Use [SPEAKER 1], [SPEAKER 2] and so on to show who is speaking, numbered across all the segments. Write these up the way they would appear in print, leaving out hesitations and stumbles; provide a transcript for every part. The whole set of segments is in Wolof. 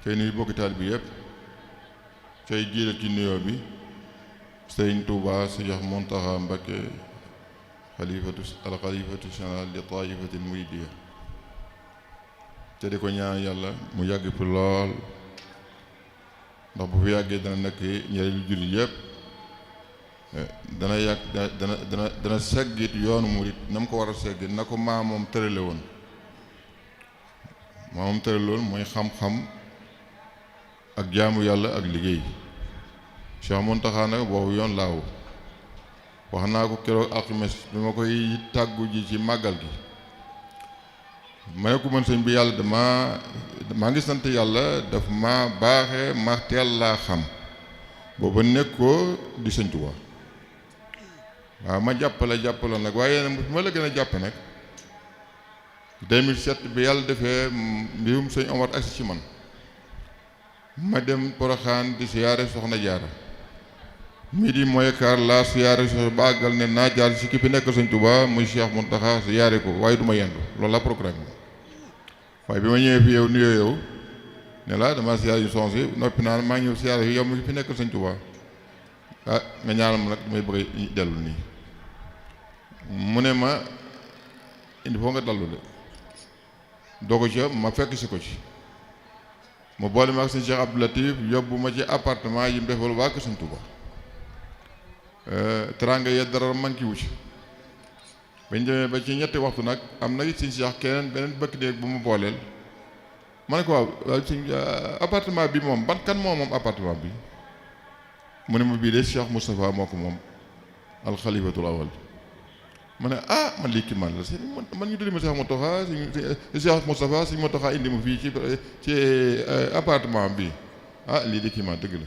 [SPEAKER 1] kay nuyu bokki taalibe bi yëpp kay jiital ci nuyoo bi Sëriñ Tuubaa Seex Muntaxa Mbakke alxalifatu général de taifatil muridiyya te di ko ñaan yàlla mu yàgg fi lool ndax bu fi yàggee dana nekk njëriñu jullit yëpp dana yàgg dana seggit yoonu murit na mu ko war a seggit na ko maamoom tërale woon mooy xam-xam ak jaamu yàlla ak liggéey Cheikh Mountakha nag boobu yoon laaw wax naa ko keroog alxames bi ma koy tàggu ji ci màggal gi ma ne ko man sëñ bi yàlla maa ngi sant yàlla daf ma baaxe ma teel laa xam booba nekkoo di sëñ Tuubaa waaw ma jàppale nag waaye nag ma la gën a jàpp nag 2007 bi yàlla defee mbirum sëñ Omar agsi ci man ma dem Poroxaan di siyaare Soxna Jaara midi mooy kaar laa siyaare so ba àggal ne naa jaar si ki fi nekk sëñ Tuubaa muy Cheikh Mountakha siyaare ko waaye du ma yendu loolu la programme waaye bi ma ñëwee fi yow nuyoo yow ne la dama siyaare yu sonsi noppi naa maa ngi ñëw siyaare yow mi fi nekk sëñ Tuubaa ah nga ñaanal ma nag may bëgg dellu nii mu ne ma indi foo nga dallu de dogu ca ma fekk si ko ci mu boole ma ak sëñ Cheikh Abdou Latif yóbbu ma ci appartement yi mu defal waa kër sëñ Tuubaa teranga ya dara manqué wu ci bañ demee ba ci ñetti waxtu nag am na it sëñ Cheikh beneen bëkk néeg bu mu booleel ma ne ko waaw sëñ appartement bi moom kan moom appartement bi mu ne ma bii de Cheikh Moustapha moo ko moom alxalifatul awal ma ne man lii kii man la si man ñu tuddi ma Cheikh Moustapha Cheikh Moustapha sëñ Moustapha indi ma fii ci appartement bi lii de kii man dëgg la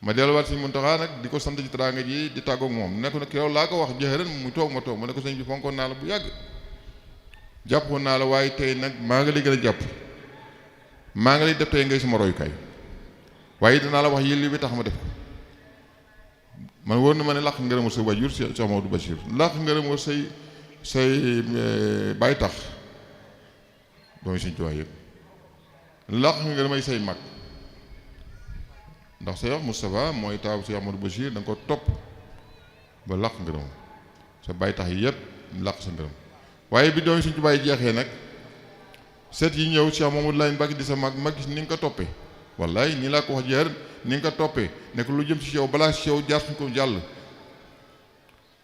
[SPEAKER 1] ma delluwaat sëñ Moustapha nag di ko sant ci teraanga ji di tàggoog moom ne ko nag yow laa ko wax jeexee ren mu toog ma toog ma ne ko sëñ bi fonkoon naa la bu yàgg jàppoon naa la waaye tey nag maa ngi lay gën a jàpp maa ngi lay def tey ngay sama royukaay waaye dinaa la wax yëlli bi tax ma def ko man wóor na ma ne làq ngërëmu sa wajur Cheikh Mamadou Bachir làq ngërëmu say baay tax doomu Sëñ Tuubaa yëpp làq ngërëmay say mag ndax Cheikh Moustapha mooy taaw Cheikh Mamadou Bachir da nga ko topp ba làq ngërëm sa baay tax yi yëpp làq sa ngërëm waaye bi doomu Sëñ Tuubaa yi jeexee nag seet yi ñëw Cheikh Mamadou Lamine Mbacké di sa mag gis ni nga ko toppee wallaay nii laa ko wax jeer ni nga ko toppee nekk lu jëm ci yow balaa ci yow jaar suñ ko jàll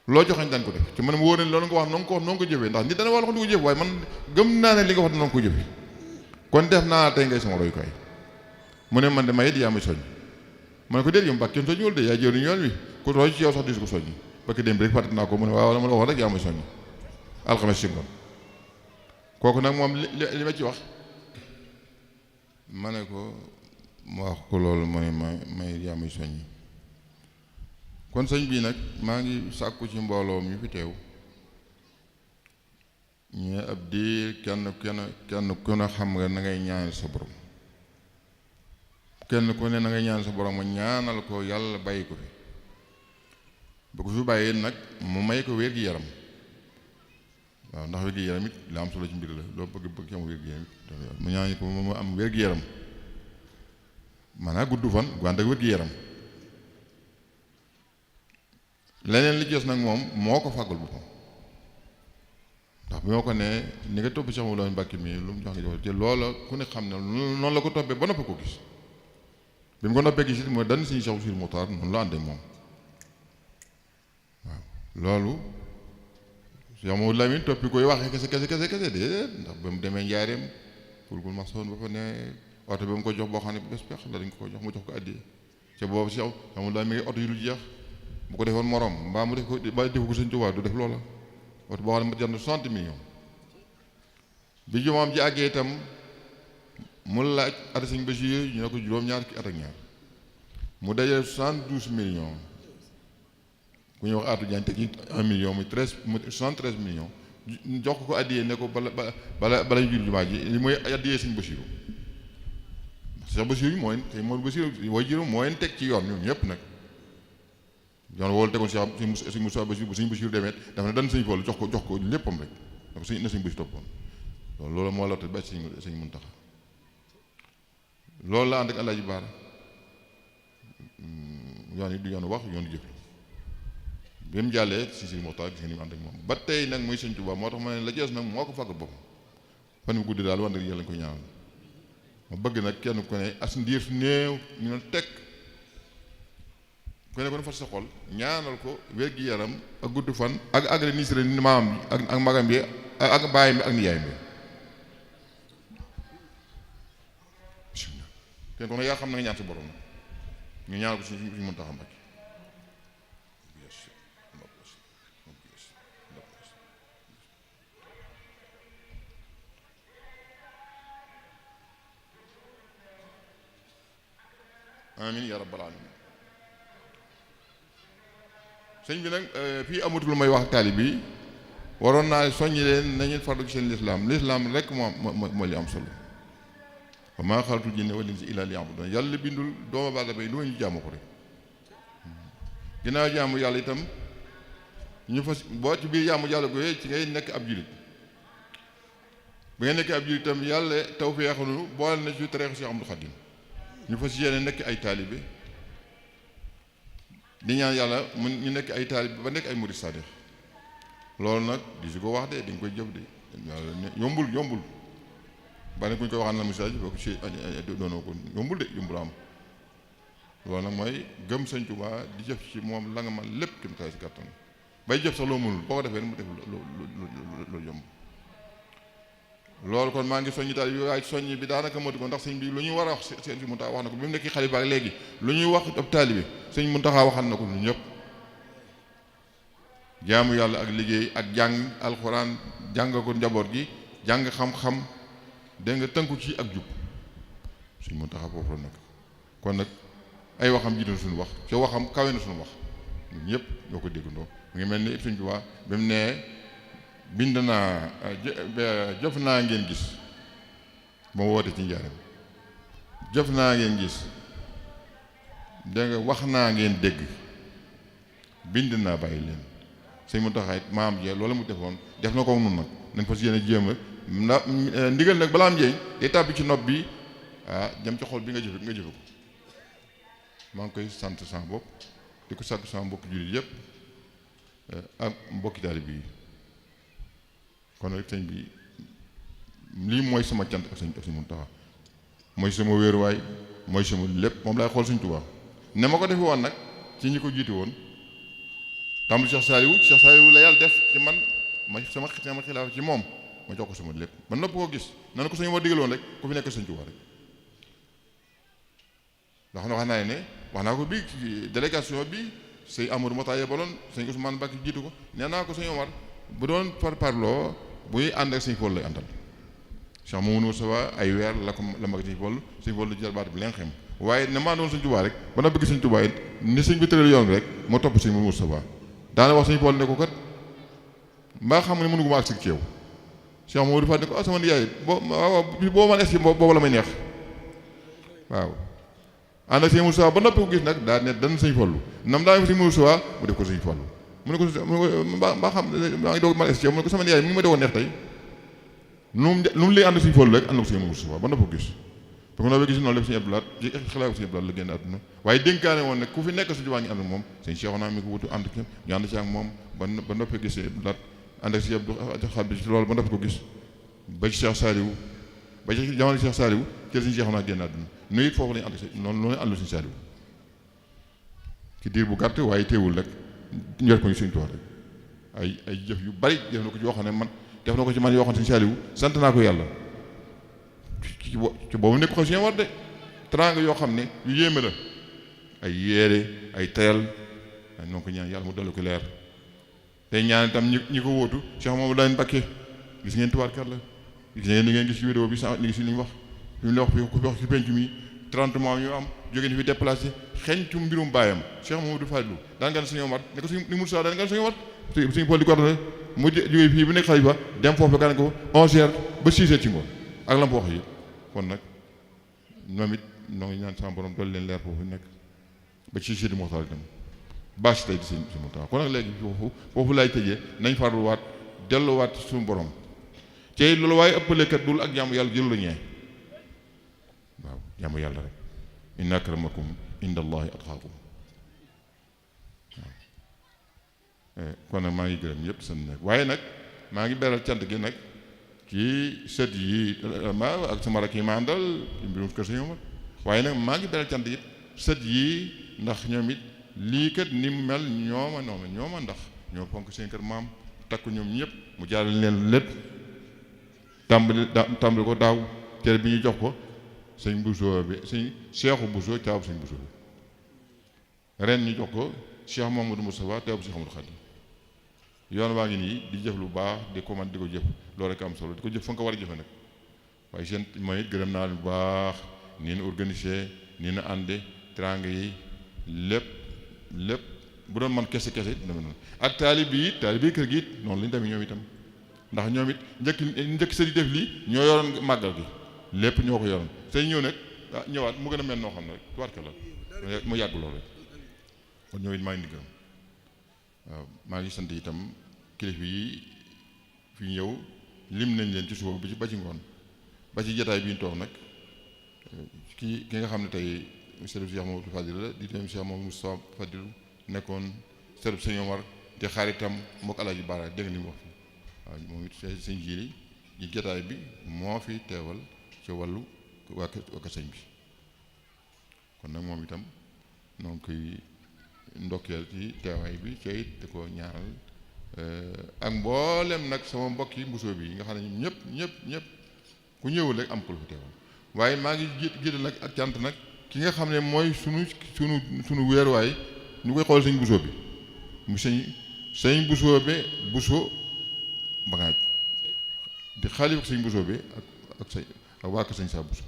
[SPEAKER 1] loo joxañ daan ko def ci man mu wóor ne loolu nga wax noonu ko jëfee ndax nit dana wax di ko jëf waaye man gëm naa ne li nga wax noonu ko jëfee kon def naa tey ngay sama royukaay mu ne man de may it yaa may soññ ma ne ko déet yow Mbàkke kenn soññuwul de yaa jëriñu yoon wi ku roy ci yow sax dis ko soññ parce que dem rek fàtte naa ko mu ne waaw la ma la wax rek yaa may soññ alxames si ngoon kooku nag moom li ma ci wax ma ne ko mu wax ko loolu may yaa may soññi kon sëñ bii nag maa ngi sàkku ci mbooloo mi fi teew ñu ab diir kenn ku ne xam nga na ngay ñaanal sa borom kenn ku ne na ngay ñaanal sa borom ma ñaanal ko yàlla bàyyi ko fi bu ko fi bàyyi nag mu may ko wér gi yaram waaw ndax wér gi yaram it la am solo ci mbir la loo bëgg ci am wér gi yaram it mu ñaan ko mu am wér gi yaram maanaam gudd fan gu ànd ak wér gi yaram leneen li gis nag moom moo ko fàggul boppam ndax bi moo ko ne ni nga topp Cheikh Mawlana Mbàkke mi lu mu jox nga jox te loola ku ne xam ne noonu la ko toppee ba noppi ko gis bi mu ko noppee gis it mooy dan suñu Cheikh Sir Muxtaar noonu la ànd ak moom waaw loolu Cheikh Mawlana Lamine toppi koy waxee kese déedéet ndax ba mu demee njaareem pour gul max soon ba fa ne oto bi mu ko jox boo xam ne bés pex la dañ ko jox mu jox ko addi ca boobu Cheikh Mawlana mi ngi oto yu lu jeex bu ko defoon morom mbaa mu def ko Sëñ Tuubaa du def loola oto boo xam ne mu jar na 60 millions bi jumaam ji àggee itam mu laaj at Sëñ Basiru ñu ne ko juróom-ñaar ki at ak ñaar mu dajale 72 millions ku ñuy wax Atou Diagne teg ci 1 million muy 73 millions jox ko addiyee ne ko bala ñu jul jumaa ji li mooy addiyee Sëñ Basiru Sëñ Basiru mooy tey Mor Basiru way juróom moo leen teg ci yoon ñun ñëpp nag yoon woolu tegoon Sëñ Moussa Basiru bu Sëñ Basiru demet dafa ne dan Sëñ Fallu jox ko léppam rek dafa na Sëñ Basiru toppoon loolu moo la te ba Sëñ Muntaxa loolu la ànd ak Alaaji Baara yoon yi du yoonu wax yoonu jëf bi mu jàllee si Moxtaar gis nga ni mu ànd ak moom ba tey nag muy Sëñ Tuubaa moo tax ma ne la jees nag moo ko fàggal boppam fan mu guddi daal war na yàlla ñu koy ñaanal ma bëgg nag kenn ku ne as ndiir su néew ñu ne teg ku ne ko ne fas sa xol ñaanal ko wér-gi-yaram ak gudd fan ak agre nisre ni maam bi ak magam bi ak baayam bi ak nijaayam bi kenn ko ne yaa xam na nga ñaan si borom ñu ñaanal ko suñu Muntaxa Mbàkke amin ya rabbal alamin sëñ bi nag fii amatul lu may wax taalib bi waroon naa soññi leen nañu farlu ci seen lislaam rek moo li am solo wa maa xalaqtul jinna wal insa illa liya'budun yàlla bindul doomu aadama yi lu ñu jaamu ko rek ginnaaw jaamu yàlla itam ñu fas boo ci biir jaamu yàlla ko ci ngay nekk ab jullit bu ngay nekk ab jullit itam yàlla tawfeexanu boole na ci tariixa Cheikh Ahmadou Khadim ñu fas yéene nekk ay taalibe di ñaan yàlla mu ñu nekk ay taalibe ba nekk ay murid sadiq loolu nag di si ko wax de dañ koy jëf de yombul ba ne ku ñu koy waxaan na message boo si doonoo ko yombul de yombul am loolu nag mooy gëm Sëñ Tuubaa di jëf ci moom la nga man lépp kim tay si kàttan bay jëf sax loo mënul boo ko defee mu def loolu yomb loolu kon maa ngi soññi taal bi waaye soññ bi daanaka matu ko ndax sëñ bi lu ñuy war a wax sëñ Muntaxa wax na ko bi mu nekk xalifa ak léegi lu ñuy wax ab taalibe sëñ Muntaxa waxal na ko lu ñëpp jaamu yàlla ak liggéey ak jàng alxuraan jàng ko njaboot gi jàng xam-xam dégg nga tënku ci ak jub sëñ Muntaxa foofu la nekk kon nag ay waxam jiital suñu wax ca waxam kawe na suñu wax ñun ñëpp ñoo ko déggandoo mu ngi mel ni sëñ Tuubaa ba mu nee bind naa jëf naa ngeen gis ba mu woote ci njaaram jëf naa ngeen gis dégg nga wax naa ngeen dégg bind naa bàyyi leen sëñ Muntaxa it maam jee loolu mu defoon def na ko nun nag nañ fas yéene jéem a ndax ndigal nag balaa am njëriñ day tàbbi ci nopp bi jëm ci xol bi nga jëfe ko maa ngi koy sant sama bopp di ko sant sama mbokki jullit yëpp ak mbokki taalibe yi kon rek sëñ bi lii mooy sama cant ak sëñ Muntaxa mooy sama wéeruwaay mooy sama lépp moom laay xool Sëñ Tuubaa ne ma ko defe woon nag ci ñi ko jiite woon tàmbali Cheikh Saliou la yàlla def ci man ma sama xilaaf ci moom ma jox ko sama lépp ba nopp ko gis nana ko sëñ moo digal woon rek ku fi nekk Sëñ Tuubaa rek ndax wax naa ne wax naa ko bii ci délégation bi sëñ Amadou Mota yebaloon sëñ Ousmane Mbacke jiitu ko nee naa ko sëñ Omar bu doon parloo buy ànd ak sëñ Fall lay àndal Cheikh Mamadou Moustapha ay weer la mag sëñ Fall di jël baat bi leen xem waaye ne maa doon sëñ Tuubaa rek ba na bëgg sëñ Tuubaa it ni sëñ bi tëral yoon bi rek moo topp sëñ Mamadou Moustapha daana wax sëñ Fall ne ko kat mbaa xam ne mënu gu ma ak si ci yow Cheikh Mamadou Fall ne ko sama nijaay boo man est boobu la may neex waaw ànd ak sëñ Moustapha ba noppi ko gis nag daa ne dan sëñ Fallu nam daa sëñ Moustapha mu def ko sëñ Fallu mu ne ko mbaa xam maa ngi doog man est mu ne ko sama nijaay mi ngi ma doon neex tey lu mu lay ànd sëñ Fallu rek ànd ko sëñ Moustapha ba noppi ko gis ba ko noonu gis noonu lépp sëñ Abdou Lahad ci xalaat sëñ Abdou Lahad la génn àdduna waaye dénkaane woon nag ku fi nekk suñu waa ngi ànd ak moom sëñ Cheikhouna mi ko wutu ànd ñu ànd ci ak moom ba noppi gis sëñ Abdou Lahad ànd ak sëñ Abdou Khadre bi ci loolu ba noppi ko gis ba ci Cheikh Saliou ba ci jamono Cheikh Saliou ci sëñ Cheikhouna génn àdduna nu it foofu lañu ànd noonu loolu àndu sëñ Saliou ci diir bu gàtt waaye teewul rek njër ko ñu sëñ Tuubaa rek ay jëf yu bari def na ko ci yoo xam ne man def na ko ci man yoo xam ne sëñ Saliou sant naa ko yàlla ci boobu nekk ko si war de teraanga yoo xam ne yu yéeme la ay yéere ay tayal ay noo ko ñaan yàlla mu dolli ko leer tey ñaan itam ñi ko wóotu Cheikh Mamadou Lamine Mbacké gis ngeen tubaarkat la gis ngeen li ngeen gis ci vidéo bi sax li gis li ñu wax fi mu la wax ku wax ci penc mi 30 mois ñu am jóge ni fi déplacé xeñtu mbirum baayam Cheikh Mamadou Fadilou daan nga ne sëñ Omar ne ko ni mu sa daan nga ne sëñ Omar suñu Paul di ko ordonné mu jógee fii bu nekk xalifa dem foofu gane ko 11h ba 6h ci ngoon ak la mu wax yi kon nag ñoom it noo ngi ñaan sama borom dool leen leer foofu nekk ba ci Sidi Moxtaar itam bâche tey di si Moxtaar kon nag léegi foofu laay tëjee nañ farluwaat delluwaat suñu borom tey loolu waaye ëppalekat dul ak jàmm yàlla jël la ñee waaw jaamu yàlla rek inna akramakum inda allahi atqaakum waaw kon nag maa ngi gërëm ñëpp sant nag waaye nag maa ngi beral cant gi nag ci sët yi ma ak sama rakk yi ma àndal ci mbirum kër Sëñ Omar waaye nag maa ngi beral cant it sët yi ndax ñoom it lii kat ni mu mel ñooma ndax ñoo fonk seen kër maam takku ñoom ñëpp mu jaaral leen lépp tàmbali ko daaw cere bi ñu jox ko sëñ Bousso bi sëñ Cheikhu Bousso caabu sëñ Bousso bi ren ñu jox ko Cheikh Mamadou Moustapha teew Cheikh Amadou Khadim yoon waa ngi nii di jëf lu baax di ko man di ko jëf loolu rek am solo di ko jëf fa nga ko war a jëfe nag waaye seen mooy it gërëm naa lu baax nii na organisé nii na ànde teraanga yi lépp bu doon man kese dina mel noonu ak taalib yi kër gi it noonu lañu demee ñoom itam ndax ñoom it njëkk sa di def lii ñoo yoroon màggal gi lépp ñoo ko yoroon say ñëw nag ñëwaat mu gën a mel noo xam ne rek tubaarka la mu yàgg loolu rek kon ñëw it maa ngi di gërëm waaw maa ngi sant itam kilifa yi fi ñëw lim nañ leen ci suba ba ci ngoon ba ci jataay bi ñu toog nag ki nga xam ne tey sërëb Cheikh Mamadou Fadil la di dem Cheikh Mamadou Moustapha Fadil nekkoon sërëb Sëñ Omar di xaritam mbokk Alaaji Baara dégg ni mu wax fi waaw moom it sëñ jiili yi jataay bi moo fi teewal ci wàllu waa sëñ bi kon nag moom itam noo ngi koy ndokkeel ci teewaay bi ci it di ko ñaaral ak mboolem nag sama mbokk yi mbusoo bi nga xam ne ñëpp ku ñëwul rek am ko lu fi teewal waaye maa ngi jiital nag ak cant nag ki nga xam ne mooy sunu weeruwaay ñu koy xool sëñ busoo bi mu sëñ busoo be busoo Bangaaj di xaalif ak sëñ busoo bi ak waa sëñ saa busoo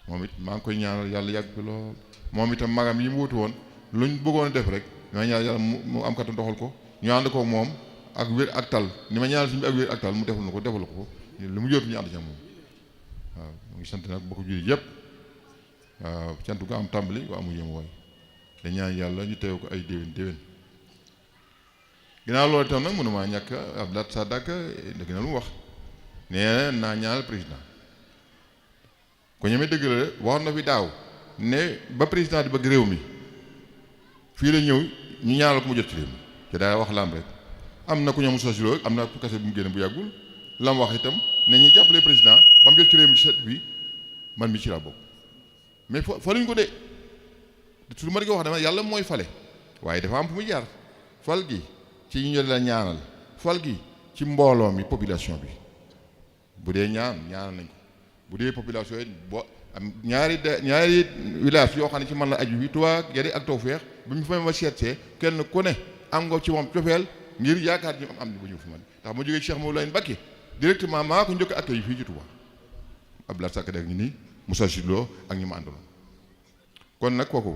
[SPEAKER 1] moom it maa ngi koy ñaanal yàlla yàgg bi lool moom itam magam yi mu wutu woon luñ bëggoon a def rek ñoo ñaanal yàlla mu am kattan doxal ko ñu ànd ko moom ak wér ak tal ni ma ñaanal suñu bi ak wér ak tal mu defal ko lu mu jot ñu ànd ci moom waaw mu ngi sant nag bokk jullit yëpp waaw cant gu am tàmbali gu amul yem waay dañ ñaan yàlla ñu teew ko ay déwén ginnaaw loolu itam nag mënumaa ñàkk Abdoulaye Sadaka dëgg na lu mu wax nee naa ñaanal président ko ñemee dëgg la wax na fi daaw ne ba président di bëgg réew mi fii la ñëw ñu ñaanal ko mu jot ci réew mi te daa wax lam rek am na ku ñoom sosilo am na ku kase bu mu génne bu yàggul lam wax itam ne ñu jàppale président ba mu jot ci réew mi ci set bi man mi ci laa bokk mais faluñ ko de su ma di ko wax dama yàlla mooy fale waaye dafa am fu muy jaar fal gi ci ñu la ñaanal fal gi ci mbooloo mi population bi bu dee ñaanal nañ ko bu dee population yi boo am ñaari village yoo xam ne ci man la aju fi Touba Guédé ak Tawfekh bu ñu fa ma seetsee kenn ku ne am nga ci moom cofeel ngir yaakaar ñu am ni ba ñëw fi man ndax ma jógee Cheikh Mawlana Mbacké directement maa ko njëkk a accueilli fii ci Touba Abdoulaye Sakk deg ñu nii Moussa Sidlo ak ñi ma àndaloon kon nag kooku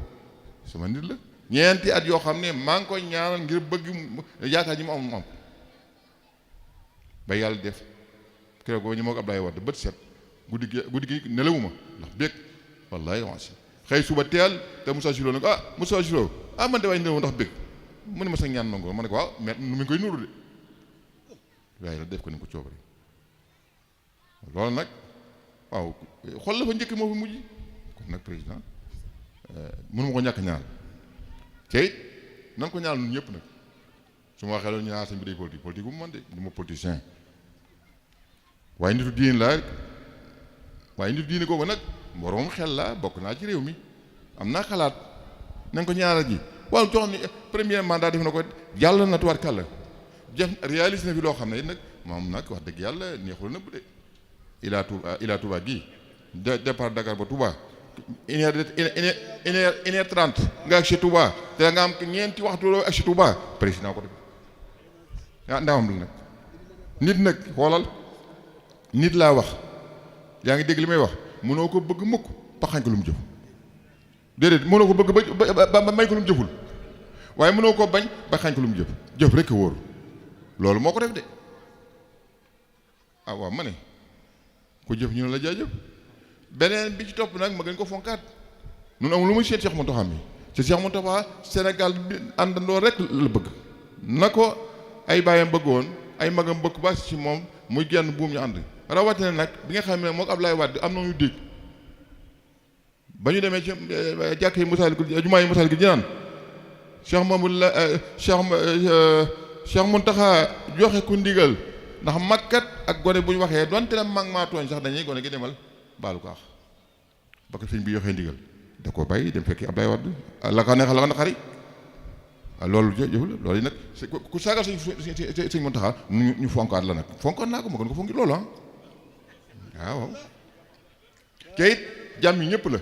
[SPEAKER 1] sama nit la ñeenti at yoo xam ne maa ngi koy ñaanal ngir bëgg yaakaar ñi mu am ba yàlla def keroog boobu ñu ma ko Abdoulaye Wade bët set guddi gi nelawuma ndax bég wallahi wasi xëy suba teel te Moussa Sidlo ne ko Moussa Sidlo man de waaye nelawu ndax bég mu ne ma sax ñaan nango ma ne ko waaw mais nu mu ngi koy nuru de waaye la def ko ni ko coobare loolu nag waaw xol la fa njëkk moo fi mujj kon nag président mënu ma ko ñàkk ñaar te it nan ko ñaanal ñun ñëpp nag su ma waxee loolu ñu naan sëñ bi day politique bu mu man de du ma politicien waaye nitu diine laa waaye nitu diine googu nag borom xel laa bokk naa ci réew mi am naa xalaat nañ ko ñaanal ji waaw jox ni premier mandat def na ko jàll na tuwaat kàlla jëf réalise na fi loo xam ne nag moom nag wax dëgg yàlla neexul nëbb de Ila Touba gii départ Dakar ba Touba une heure 30 nga ak si Touba te nga am ñeenti waxtu loo ak si Touba président ko def ndawam la nag nit nag xoolal nit laa wax yaa ngi dégg li may wax mënoo ko bëgg mukk ba xañ ko lu mu jëf déedéet mënoo ko bëgg ba may ko lu mu jëful waaye mënoo ko bañ ba xañ ko lu mu jëf rek wóor loolu moo ko def de waaw ma ne ku jëf ñu ne la jaajëf beneen bi ci topp nag ma gën ko fonkaat ñun amul lu muy seet Cheikh Mountakha mi te Cheikh Mountakha Sénégal bi àndandoo rek la bëgg na ko ay baayam bëggoon ay magam bëgg ba ci moom muy genn buum ñu ànd rawatina nag bi nga xam ne moom Abdoulaye Wade am na ñu dégg ba ñu demee ci jàkk yi Masaalikul jumaa yi Masaalikul Jinaan Cheikh Mountakha joxe ku ndigal ndax makkat ak gone bu ñu waxee donte ne mag maa tooñ sax dañuy gone gi demal baalu ko ba ko sëñ bi joxee ndigal da ko bàyyi dem fekki Abdoulaye Wade la ko neex la ko naqari loolu jëf la loolu yi nag ku saagal sëñ Mountakha ñu fonkaat la nag fonkaat naa ko ma gën ko fonki loolu waaw te it jàmm yi ñëpp la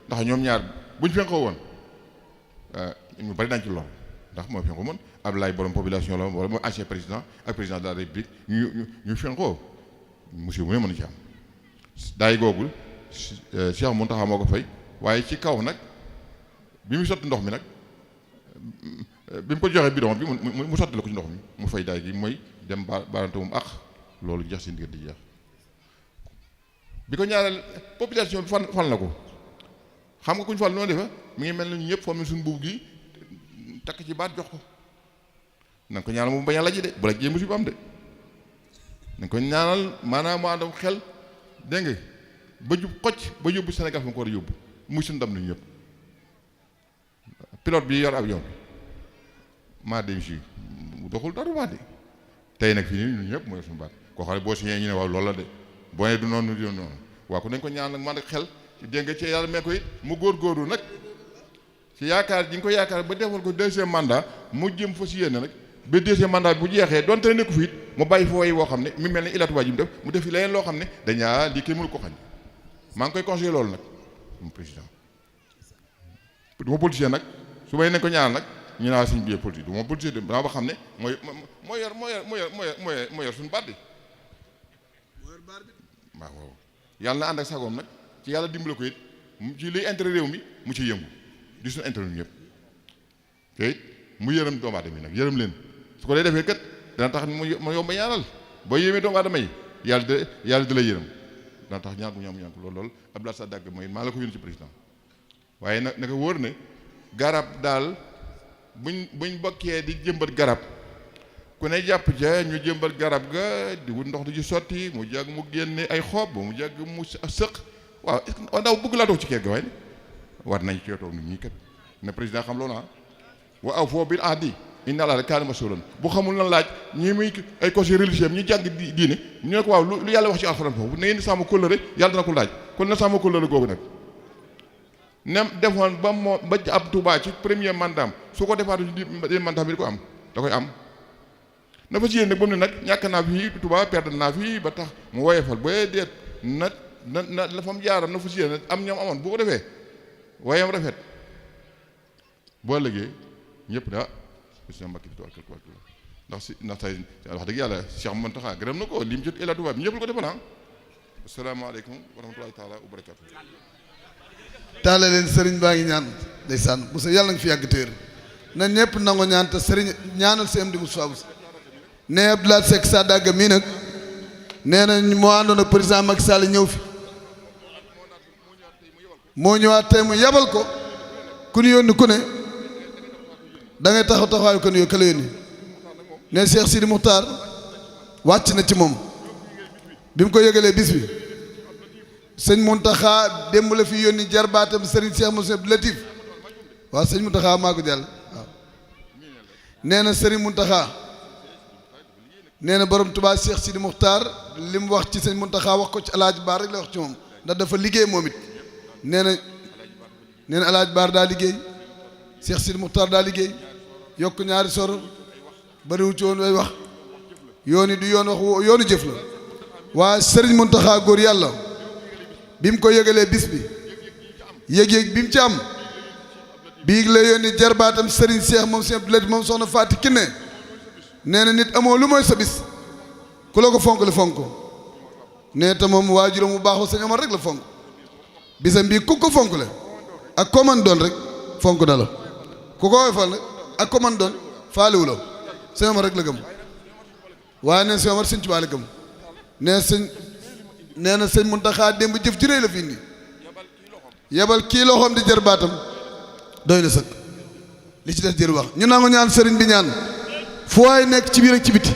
[SPEAKER 1] ndax ñoom ñaar buñ fenkoo woon ñu bari dañ ci lool ndax moo fenkoo moon Abdoulaye borom population la wala mooy ancien président ak président de la république ñu fenkoo monsieur mu ne mën a ci am daay googul Cheikh Mountakha moo ko fay waaye ci kaw nag bi mu sotti ndox mi nag bi mu ko joxee bidon bi mu sotti la ko ci ndox mi mu fay daay gi mooy dem baalante moom ak loolu jeex seen diggante di jeex bi ko ñaareel population bi fal na ko xam nga ku ñu fal noonu defa mi ngi mel ni ñëpp foog suñu buub gi takk ci baat jox ko na nga ko ñaanal mu bañ a laji de bu la jee musiba am de na nga ko ñaanal maanaam mu àndam xel dégg nga ba jub xocc ba yóbbu Sénégal fa nga ko war a yóbbu muy suñu ndam nañu ñëpp pilote bi yor avion bi maa dem si mu doxul dara maa de tey nag fii nii ñun ñëpp mooy suñu baat koo xam ne boo signé ñu ne waaw loolu la de boo nee du noonu du noonu waaw ko nañ ko ñaan nag man ak xel dégg nga ci yàlla mee ko it mu góorgóorlu nag ci yaakaar ji nga ko yaakaar ba defal ko deuxième mandat mu jëm fa si yéene nag ba deuxième mandat bi bu jeexee donte ne nekku fi it mu bàyyi fa woy woo xam ne mi mel ne ilatuwaa ji mu def fi leneen loo xam ne dañaa lii kenn mënu ko xañ maa ngi koy conseillé loolu nag moom président du ma politicien nag su may nañ ko ñaan nag ñu naa suñ biir politique du ma politicien de dama ba xam ne moo yor suñu baat bi waaw yàlla na ànd ak sagoom nag ci yàlla dimbale ko it ci liy intérêt réew mi mu ci yëngu di suñu intérêt ñëpp te it mu yërëm doomu aadama yi nag yërëm leen su ko dee defee kat dana tax mu yomb ñaanal boo yéemee doomu aadama yi yàlla di la yërëm dana tax ñaan gu ñu am ñaan ko loolu Abdoulaye Sadagg mooy maa la ko yónni ci président waaye nag naka wóor ne garab daal buñ bokkee di jëmbat garab ku ne jàpp ja ñu jëmbat garab ga di wut ndox di ci sotti mu jàgg mu génne ay xob mu jàgg mu sëq waaw ndaw bëgg laa toog ci kër ga waaye war nañ cee toog nit ñi kat ne président xam loolu wa aw foo bil ahdi inna Allaha kaana masuulan bu xamul na laaj ñi muy ay conseil religieux ñu jàng diine ñu ne ko waaw lu yàlla wax ci alxuraan foofu na ngeen di sàmm kóllëre yàlla dana ko laaj kon na sàmm kóllëre googu nag nem defoon ba ab Touba ci premier mandat su ko defaatu ci mandat bi di ko am da koy am na fa ci yéen nag ba mu ne nag ñàkk naa fii Touba perdre naa fii ba tax mu woyefal ba deet na la fa mu jaaroon na fa ci yéen am ñoom amoon bu ko defee wayam rafet boo ëllëgee ñëpp daa président Mbacké fi tool ndax tey wax dëgg yàlla Cheikh Mountakha gërëm na ko lim ci Ila Touba bi ñëpp la ko defal asalaamaaleykum wa rahmatulahi taala wa barakatu
[SPEAKER 2] taale leen sëriñ baa ngi ñaan ndeysaan Moussa yàlla nga fi yàgg téer na ñëpp nango ñaan te sëriñ ñaanal si am di Moussa Boussa ne Abdoulaye Seck Sadaga mii nag nee na moo àndoon ak président Macky Sall ñëw fi moo ñëwaat tey mu yabal ko ku ñu yónni ku ne da ngay taxaw taxawaayu ko ka la yónni ne Cheikh Sidi Moukhtar wàcc na ci moom bi mu ko yëgalee bis bi sëñ Mountakha démb la fi yónni jarbaatam sëriñ Cheikh Moussa Abdou Latif waaw sëñ Mountakha maa ko jàll waaw nee na sëriñ Mountakha nee na borom Touba Cheikh Sidi Moukhtar li mu wax ci sëñ Mountakha wax ko ci Alaaji Baar rek la wax ci moom ndax dafa liggéey moom it nee na Alaaji Baar daa liggéey Cheikh Sidi Moukhtar daa liggéey yokk ñaari sor bariwu ci woon way wax yoon yi du yoon wax yoonu jëf la waa sëriñ Mountakha góor yàlla bi mu ko yëgalee bis bi yëg-yëg bi mu ci am bii la yónni jarbaatam sëriñ Cheikh moom Cheikh Abdou Latif moom soxna Faati Kiné nee na nit amoo lu mooy sa bis ku la ko fonk la fonk nee te moom waajuram bu baaxoo sëñ Omar rek la fonk bisam bii ku ko fonk la ak ko man doon rek fonk na la ku ko woyofal nag ak ko man doon faaliwu la sëñ Omar rek la gëm waaye neen sëñ Omar sëñ Tuubaa la gëm nee na sëñ Mountakha démb jëf ju réy la fi indi yebal kii loxoom di jër baatam doy na sëkk li ci des jër wax ñu nangu ñaan sëriñ bi ñaan fu waay nekk ci biir ak ci biti